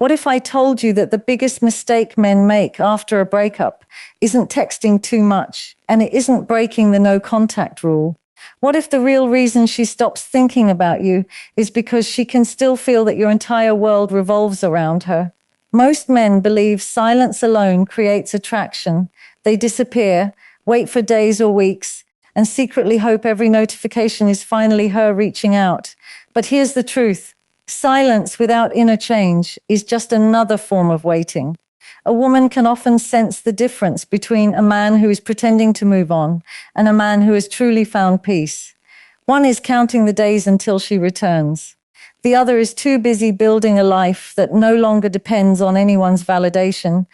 What if I told you that the biggest mistake men make after a breakup isn't texting too much, and it isn't breaking the no contact rule? What if the real reason she stops thinking about you is because she can still feel that your entire world revolves around her? Most men believe silence alone creates attraction. They disappear, wait for days or weeks, and secretly hope every notification is finally her reaching out. But here's the truth. Silence without inner change is just another form of waiting. A woman can often sense the difference between a man who is pretending to move on and a man who has truly found peace. One is counting the days until she returns. The other is too busy building a life that no longer depends on anyone's validation.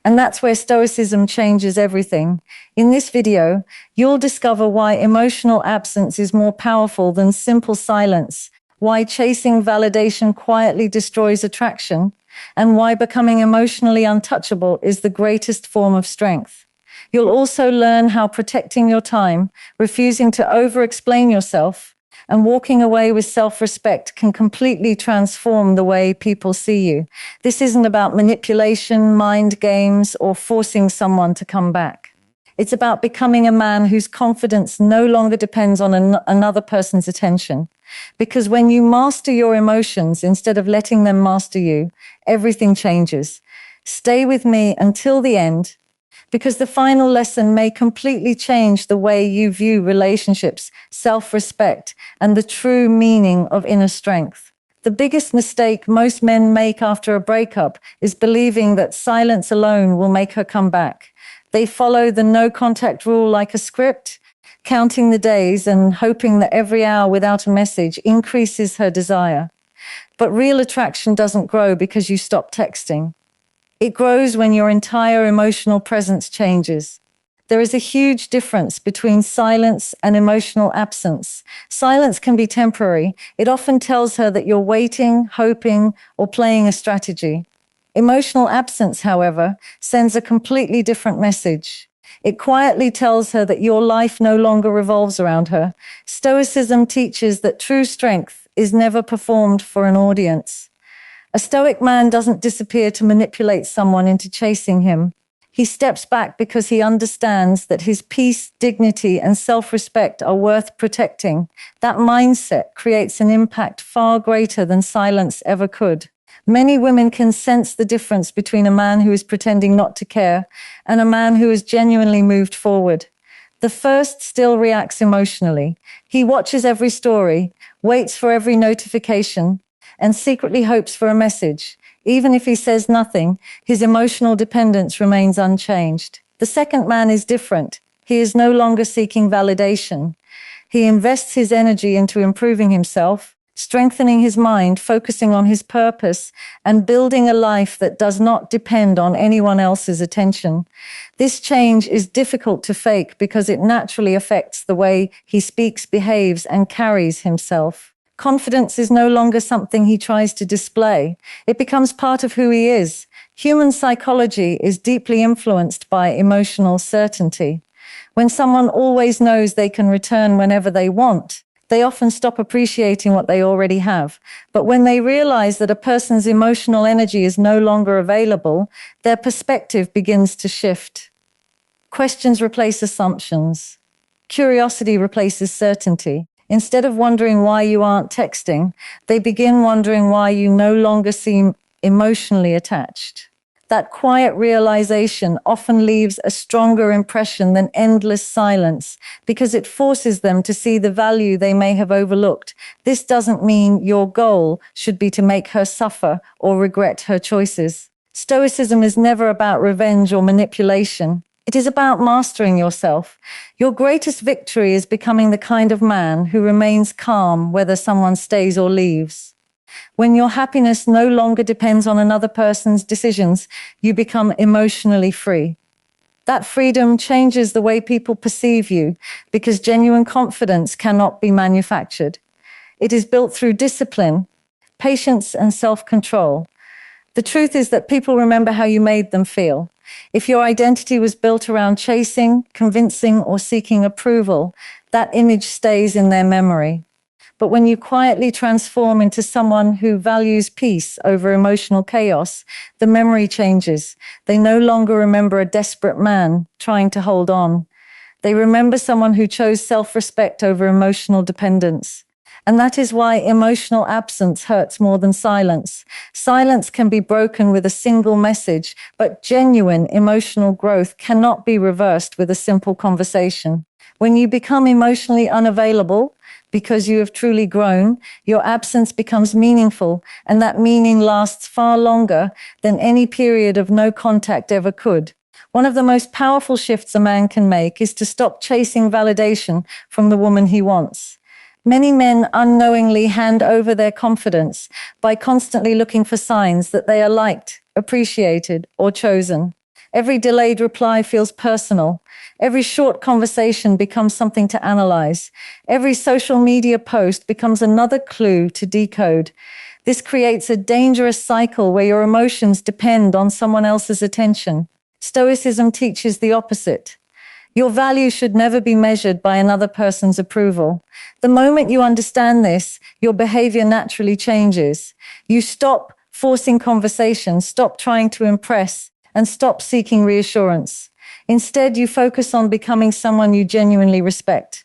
And that's where Stoicism changes everything. In this video, you'll discover why emotional absence is more powerful than simple silence, why chasing validation quietly destroys attraction, and why becoming emotionally untouchable is the greatest form of strength. You'll also learn how protecting your time, refusing to over-explain yourself, and walking away with self-respect can completely transform the way people see you. This isn't about manipulation, mind games, or forcing someone to come back. It's about becoming a man whose confidence no longer depends on another person's attention. Because when you master your emotions instead of letting them master you, everything changes. Stay with me until the end, because the final lesson may completely change the way you view relationships, self-respect, and the true meaning of inner strength. The biggest mistake most men make after a breakup is believing that silence alone will make her come back. They follow the no contact rule like a script, counting the days and hoping that every hour without a message increases her desire. But real attraction doesn't grow because you stop texting. It grows when your entire emotional presence changes. There is a huge difference between silence and emotional absence. Silence can be temporary. It often tells her that you're waiting, hoping, or playing a strategy. Emotional absence, however, sends a completely different message. It quietly tells her that your life no longer revolves around her. Stoicism teaches that true strength is never performed for an audience. A Stoic man doesn't disappear to manipulate someone into chasing him. He steps back because he understands that his peace, dignity, and self-respect are worth protecting. That mindset creates an impact far greater than silence ever could. Many women can sense the difference between a man who is pretending not to care and a man who has genuinely moved forward. The first still reacts emotionally. He watches every story, waits for every notification, and secretly hopes for a message. Even if he says nothing, his emotional dependence remains unchanged. The second man is different. He is no longer seeking validation. He invests his energy into improving himself, strengthening his mind, focusing on his purpose, and building a life that does not depend on anyone else's attention. This change is difficult to fake because it naturally affects the way he speaks, behaves, and carries himself. Confidence is no longer something he tries to display. It becomes part of who he is. Human psychology is deeply influenced by emotional certainty. When someone always knows they can return whenever they want, they often stop appreciating what they already have. But when they realize that a person's emotional energy is no longer available, their perspective begins to shift. Questions replace assumptions. Curiosity replaces certainty. Instead of wondering why you aren't texting, they begin wondering why you no longer seem emotionally attached. That quiet realization often leaves a stronger impression than endless silence because it forces them to see the value they may have overlooked. This doesn't mean your goal should be to make her suffer or regret her choices. Stoicism is never about revenge or manipulation. It is about mastering yourself. Your greatest victory is becoming the kind of man who remains calm whether someone stays or leaves. When your happiness no longer depends on another person's decisions, you become emotionally free. That freedom changes the way people perceive you because genuine confidence cannot be manufactured. It is built through discipline, patience, and self-control. The truth is that people remember how you made them feel. If your identity was built around chasing, convincing, or seeking approval, that image stays in their memory. But when you quietly transform into someone who values peace over emotional chaos, the memory changes. They no longer remember a desperate man trying to hold on. They remember someone who chose self-respect over emotional dependence. And that is why emotional absence hurts more than silence. Silence can be broken with a single message, but genuine emotional growth cannot be reversed with a simple conversation. When you become emotionally unavailable, because you have truly grown, your absence becomes meaningful, and that meaning lasts far longer than any period of no contact ever could. One of the most powerful shifts a man can make is to stop chasing validation from the woman he wants. Many men unknowingly hand over their confidence by constantly looking for signs that they are liked, appreciated, or chosen. Every delayed reply feels personal. Every short conversation becomes something to analyze. Every social media post becomes another clue to decode. This creates a dangerous cycle where your emotions depend on someone else's attention. Stoicism teaches the opposite. Your value should never be measured by another person's approval. The moment you understand this, your behavior naturally changes. You stop forcing conversation, stop trying to impress, and stop seeking reassurance. Instead, you focus on becoming someone you genuinely respect.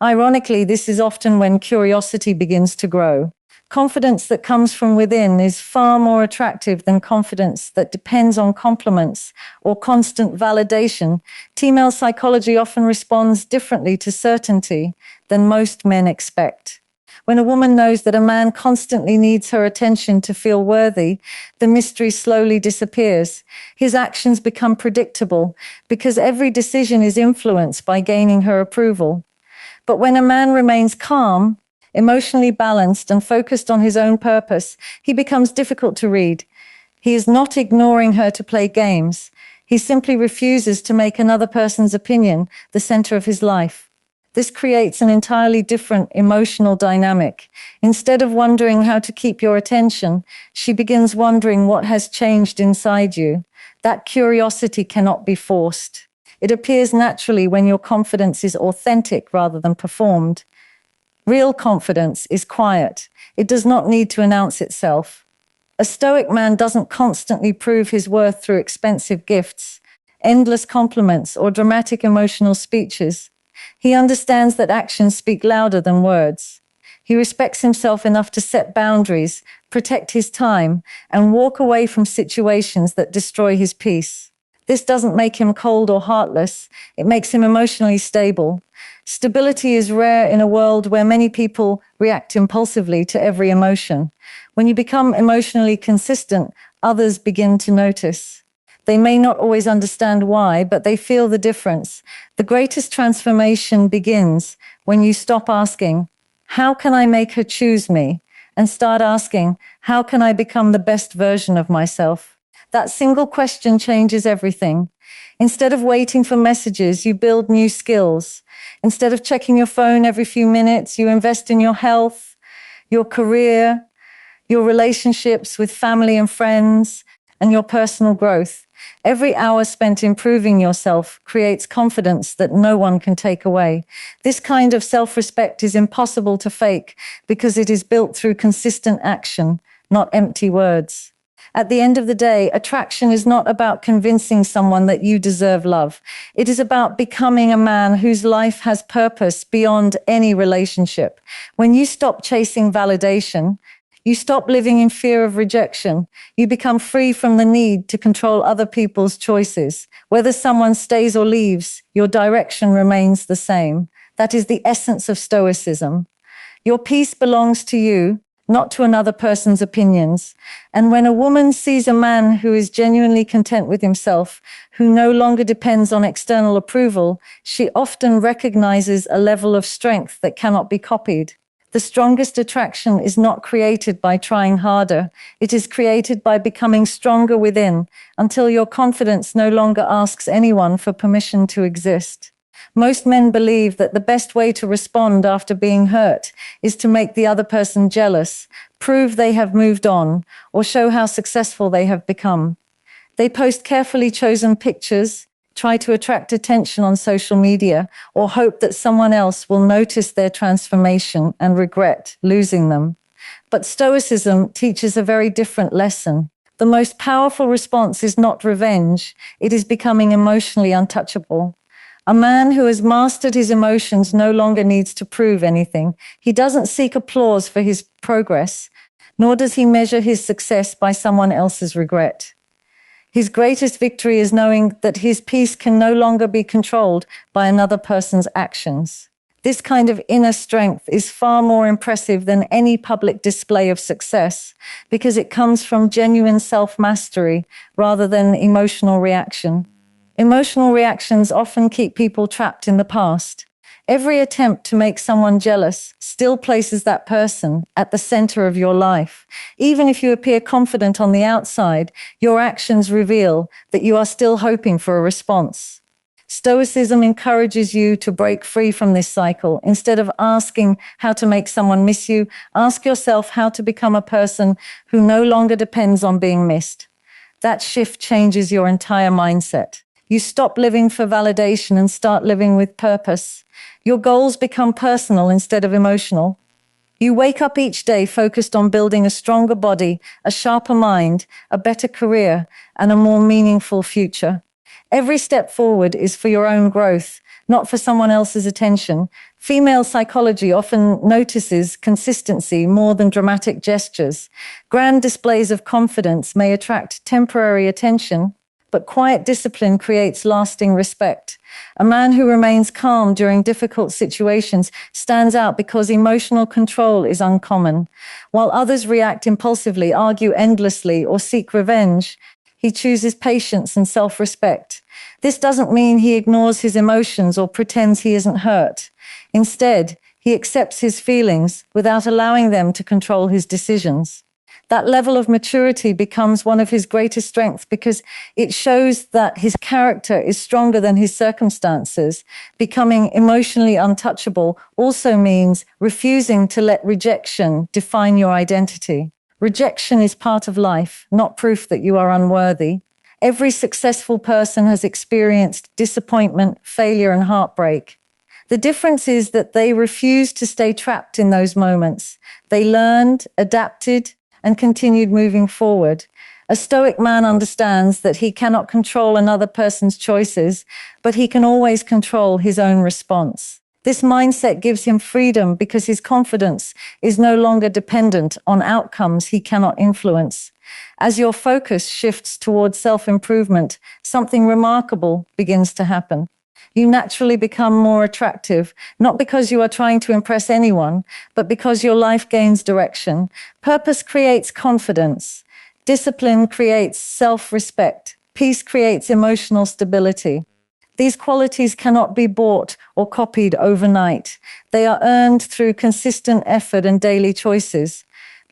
Ironically, this is often when curiosity begins to grow. Confidence that comes from within is far more attractive than confidence that depends on compliments or constant validation. Female psychology often responds differently to certainty than most men expect. When a woman knows that a man constantly needs her attention to feel worthy, the mystery slowly disappears. His actions become predictable because every decision is influenced by gaining her approval. But when a man remains calm, emotionally balanced, and focused on his own purpose, he becomes difficult to read. He is not ignoring her to play games. He simply refuses to make another person's opinion the center of his life. This creates an entirely different emotional dynamic. Instead of wondering how to keep your attention, she begins wondering what has changed inside you. That curiosity cannot be forced. It appears naturally when your confidence is authentic rather than performed. Real confidence is quiet. It does not need to announce itself. A Stoic man doesn't constantly prove his worth through expensive gifts, endless compliments, or dramatic emotional speeches. He understands that actions speak louder than words. He respects himself enough to set boundaries, protect his time, and walk away from situations that destroy his peace. This doesn't make him cold or heartless. It makes him emotionally stable. Stability is rare in a world where many people react impulsively to every emotion. When you become emotionally consistent, others begin to notice. They may not always understand why, but they feel the difference. The greatest transformation begins when you stop asking, "How can I make her choose me?" and start asking, "How can I become the best version of myself?" That single question changes everything. Instead of waiting for messages, you build new skills. Instead of checking your phone every few minutes, you invest in your health, your career, your relationships with family and friends, and your personal growth. Every hour spent improving yourself creates confidence that no one can take away. This kind of self-respect is impossible to fake because it is built through consistent action, not empty words. At the end of the day, attraction is not about convincing someone that you deserve love. It is about becoming a man whose life has purpose beyond any relationship. When you stop chasing validation, you stop living in fear of rejection. You become free from the need to control other people's choices. Whether someone stays or leaves, your direction remains the same. That is the essence of Stoicism. Your peace belongs to you, not to another person's opinions. And when a woman sees a man who is genuinely content with himself, who no longer depends on external approval, she often recognizes a level of strength that cannot be copied. The strongest attraction is not created by trying harder. It is created by becoming stronger within until your confidence no longer asks anyone for permission to exist. Most men believe that the best way to respond after being hurt is to make the other person jealous, prove they have moved on, or show how successful they have become. They post carefully chosen pictures, try to attract attention on social media, or hope that someone else will notice their transformation and regret losing them. But Stoicism teaches a very different lesson. The most powerful response is not revenge, it is becoming emotionally untouchable. A man who has mastered his emotions no longer needs to prove anything. He doesn't seek applause for his progress, nor does he measure his success by someone else's regret. His greatest victory is knowing that his peace can no longer be controlled by another person's actions. This kind of inner strength is far more impressive than any public display of success because it comes from genuine self-mastery rather than emotional reaction. Emotional reactions often keep people trapped in the past. Every attempt to make someone jealous still places that person at the center of your life. Even if you appear confident on the outside, your actions reveal that you are still hoping for a response. Stoicism encourages you to break free from this cycle. Instead of asking how to make someone miss you, ask yourself how to become a person who no longer depends on being missed. That shift changes your entire mindset. You stop living for validation and start living with purpose. Your goals become personal instead of emotional. You wake up each day focused on building a stronger body, a sharper mind, a better career, and a more meaningful future. Every step forward is for your own growth, not for someone else's attention. Female psychology often notices consistency more than dramatic gestures. Grand displays of confidence may attract temporary attention, but quiet discipline creates lasting respect. A man who remains calm during difficult situations stands out because emotional control is uncommon. While others react impulsively, argue endlessly, or seek revenge, he chooses patience and self-respect. This doesn't mean he ignores his emotions or pretends he isn't hurt. Instead, he accepts his feelings without allowing them to control his decisions. That level of maturity becomes one of his greatest strengths because it shows that his character is stronger than his circumstances. Becoming emotionally untouchable also means refusing to let rejection define your identity. Rejection is part of life, not proof that you are unworthy. Every successful person has experienced disappointment, failure, and heartbreak. The difference is that they refused to stay trapped in those moments. They learned, adapted, and continued moving forward. A Stoic man understands that he cannot control another person's choices, but he can always control his own response. This mindset gives him freedom because his confidence is no longer dependent on outcomes he cannot influence. As your focus shifts towards self-improvement, something remarkable begins to happen. You naturally become more attractive, not because you are trying to impress anyone, but because your life gains direction. Purpose creates confidence. Discipline creates self-respect. Peace creates emotional stability. These qualities cannot be bought or copied overnight. They are earned through consistent effort and daily choices.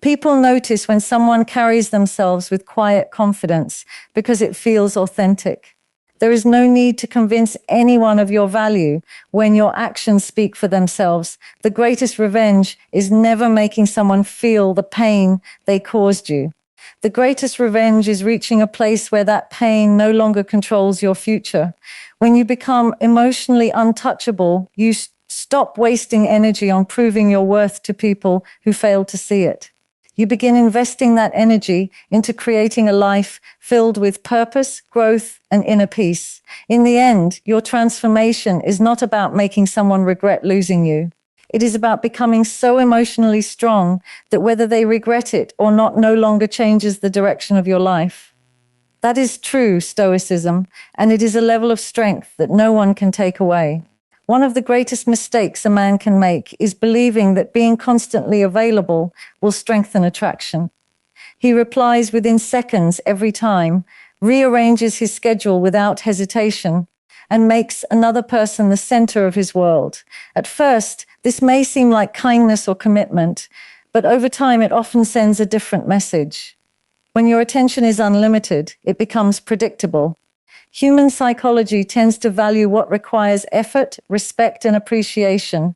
People notice when someone carries themselves with quiet confidence because it feels authentic. There is no need to convince anyone of your value when your actions speak for themselves. The greatest revenge is never making someone feel the pain they caused you. The greatest revenge is reaching a place where that pain no longer controls your future. When you become emotionally untouchable, you stop wasting energy on proving your worth to people who fail to see it. You begin investing that energy into creating a life filled with purpose, growth, and inner peace. In the end, your transformation is not about making someone regret losing you. It is about becoming so emotionally strong that whether they regret it or not no longer changes the direction of your life. That is true Stoicism, and it is a level of strength that no one can take away. One of the greatest mistakes a man can make is believing that being constantly available will strengthen attraction. He replies within seconds every time, rearranges his schedule without hesitation, and makes another person the center of his world. At first, this may seem like kindness or commitment, but over time it often sends a different message. When your attention is unlimited, it becomes predictable. Human psychology tends to value what requires effort, respect, and appreciation.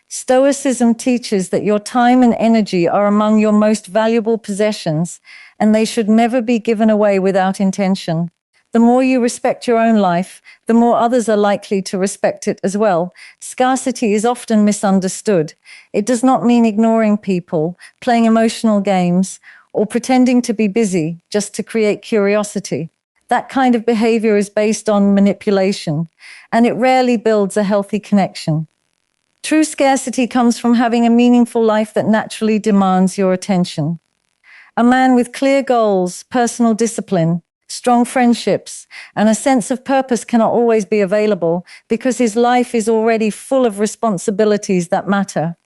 Stoicism teaches that your time and energy are among your most valuable possessions, and they should never be given away without intention. The more you respect your own life, the more others are likely to respect it as well. Scarcity is often misunderstood. It does not mean ignoring people, playing emotional games, or pretending to be busy just to create curiosity. That kind of behavior is based on manipulation, and it rarely builds a healthy connection. True scarcity comes from having a meaningful life that naturally demands your attention. A man with clear goals, personal discipline, strong friendships, and a sense of purpose cannot always be available because his life is already full of responsibilities that matter.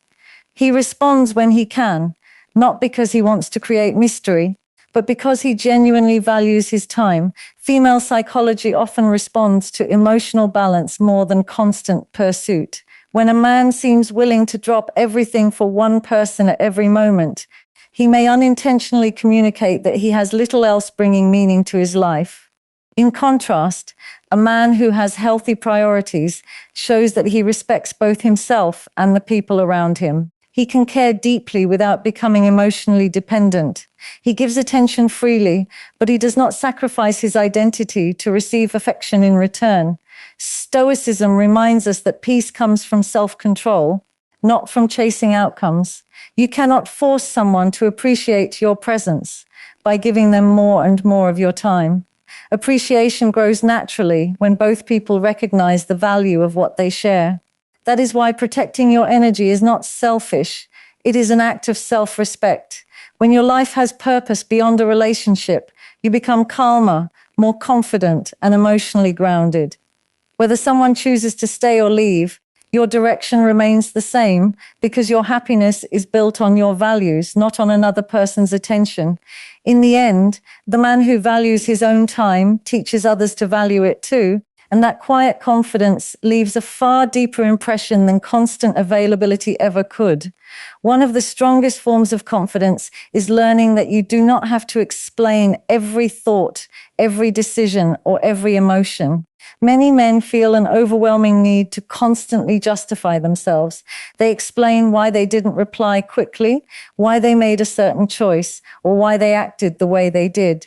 He responds when he can, not because he wants to create mystery, but because he genuinely values his time. Female psychology often responds to emotional balance more than constant pursuit. When a man seems willing to drop everything for one person at every moment, he may unintentionally communicate that he has little else bringing meaning to his life. In contrast, a man who has healthy priorities shows that he respects both himself and the people around him. He can care deeply without becoming emotionally dependent. He gives attention freely, but he does not sacrifice his identity to receive affection in return. Stoicism reminds us that peace comes from self-control, not from chasing outcomes. You cannot force someone to appreciate your presence by giving them more and more of your time. Appreciation grows naturally when both people recognize the value of what they share. That is why protecting your energy is not selfish. It is an act of self-respect. When your life has purpose beyond a relationship, you become calmer, more confident, and emotionally grounded. Whether someone chooses to stay or leave, your direction remains the same because your happiness is built on your values, not on another person's attention. In the end, the man who values his own time teaches others to value it too. And that quiet confidence leaves a far deeper impression than constant availability ever could. One of the strongest forms of confidence is learning that you do not have to explain every thought, every decision, or every emotion. Many men feel an overwhelming need to constantly justify themselves. They explain why they didn't reply quickly, why they made a certain choice, or why they acted the way they did.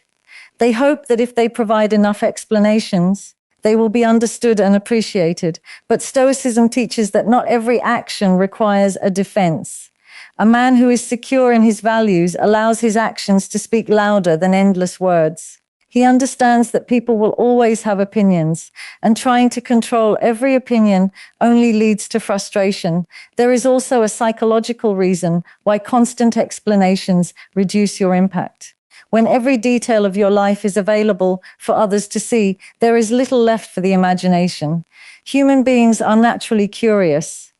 They hope that if they provide enough explanations, they will be understood and appreciated. But Stoicism teaches that not every action requires a defense. A man who is secure in his values allows his actions to speak louder than endless words. He understands that people will always have opinions, and trying to control every opinion only leads to frustration. There is also a psychological reason why constant explanations reduce your impact. When every detail of your life is available for others to see, there is little left for the imagination. Human beings are naturally curious.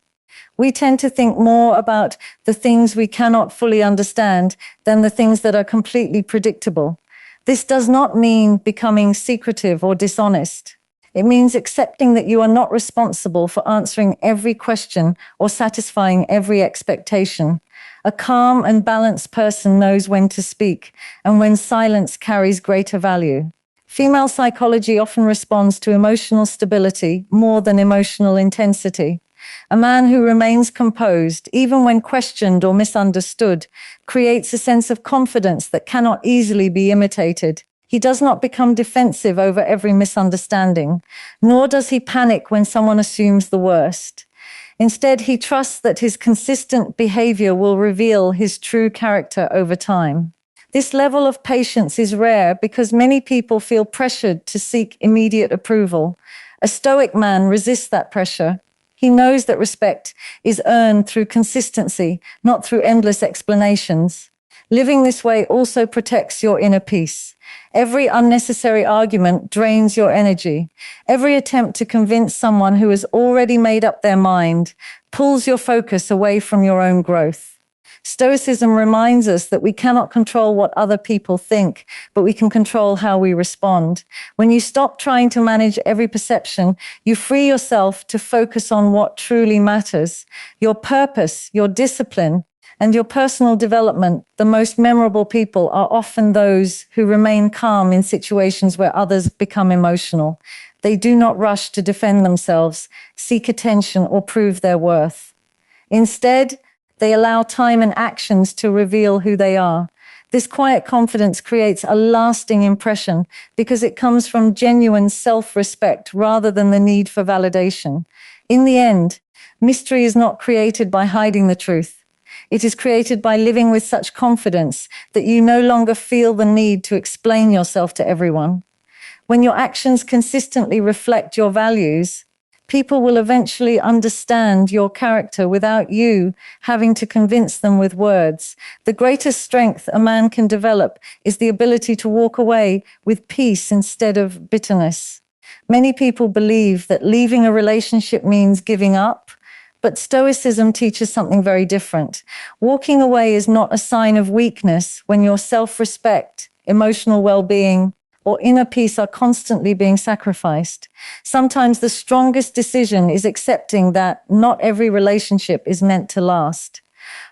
We tend to think more about the things we cannot fully understand than the things that are completely predictable. This does not mean becoming secretive or dishonest. It means accepting that you are not responsible for answering every question or satisfying every expectation. A calm and balanced person knows when to speak and when silence carries greater value. Female psychology often responds to emotional stability more than emotional intensity. A man who remains composed, even when questioned or misunderstood, creates a sense of confidence that cannot easily be imitated. He does not become defensive over every misunderstanding, nor does he panic when someone assumes the worst. Instead, he trusts that his consistent behavior will reveal his true character over time. This level of patience is rare because many people feel pressured to seek immediate approval. A Stoic man resists that pressure. He knows that respect is earned through consistency, not through endless explanations. Living this way also protects your inner peace. Every unnecessary argument drains your energy. Every attempt to convince someone who has already made up their mind pulls your focus away from your own growth. Stoicism reminds us that we cannot control what other people think, but we can control how we respond. When you stop trying to manage every perception, you free yourself to focus on what truly matters, your purpose, your discipline, and your personal development. The most memorable people are often those who remain calm in situations where others become emotional. They do not rush to defend themselves, seek attention, or prove their worth. Instead, they allow time and actions to reveal who they are. This quiet confidence creates a lasting impression because it comes from genuine self-respect rather than the need for validation. In the end, mystery is not created by hiding the truth. It is created by living with such confidence that you no longer feel the need to explain yourself to everyone. When your actions consistently reflect your values, people will eventually understand your character without you having to convince them with words. The greatest strength a man can develop is the ability to walk away with peace instead of bitterness. Many people believe that leaving a relationship means giving up, but Stoicism teaches something very different. Walking away is not a sign of weakness when your self-respect, emotional well-being, or inner peace are constantly being sacrificed. Sometimes the strongest decision is accepting that not every relationship is meant to last.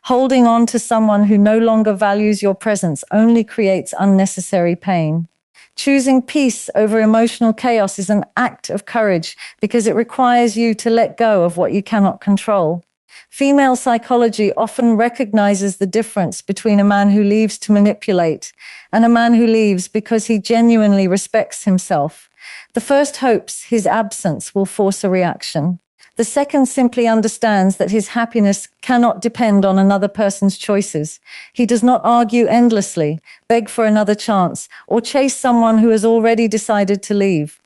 Holding on to someone who no longer values your presence only creates unnecessary pain. Choosing peace over emotional chaos is an act of courage because it requires you to let go of what you cannot control. Female psychology often recognizes the difference between a man who leaves to manipulate and a man who leaves because he genuinely respects himself. The first hopes his absence will force a reaction. The second simply understands that his happiness cannot depend on another person's choices. He does not argue endlessly, beg for another chance, or chase someone who has already decided to leave.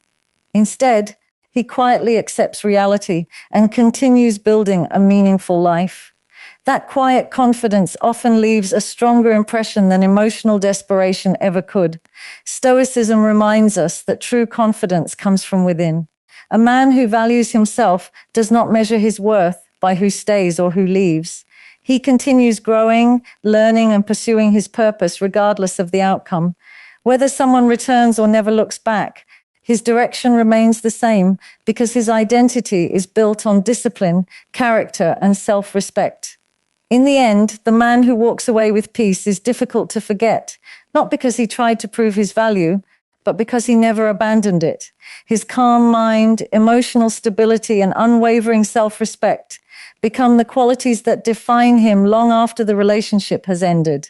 Instead, he quietly accepts reality and continues building a meaningful life. That quiet confidence often leaves a stronger impression than emotional desperation ever could. Stoicism reminds us that true confidence comes from within. A man who values himself does not measure his worth by who stays or who leaves. He continues growing, learning, and pursuing his purpose regardless of the outcome. Whether someone returns or never looks back, his direction remains the same because his identity is built on discipline, character, and self-respect. In the end, the man who walks away with peace is difficult to forget, not because he tried to prove his value, but because he never abandoned it. His calm mind, emotional stability, and unwavering self-respect become the qualities that define him long after the relationship has ended.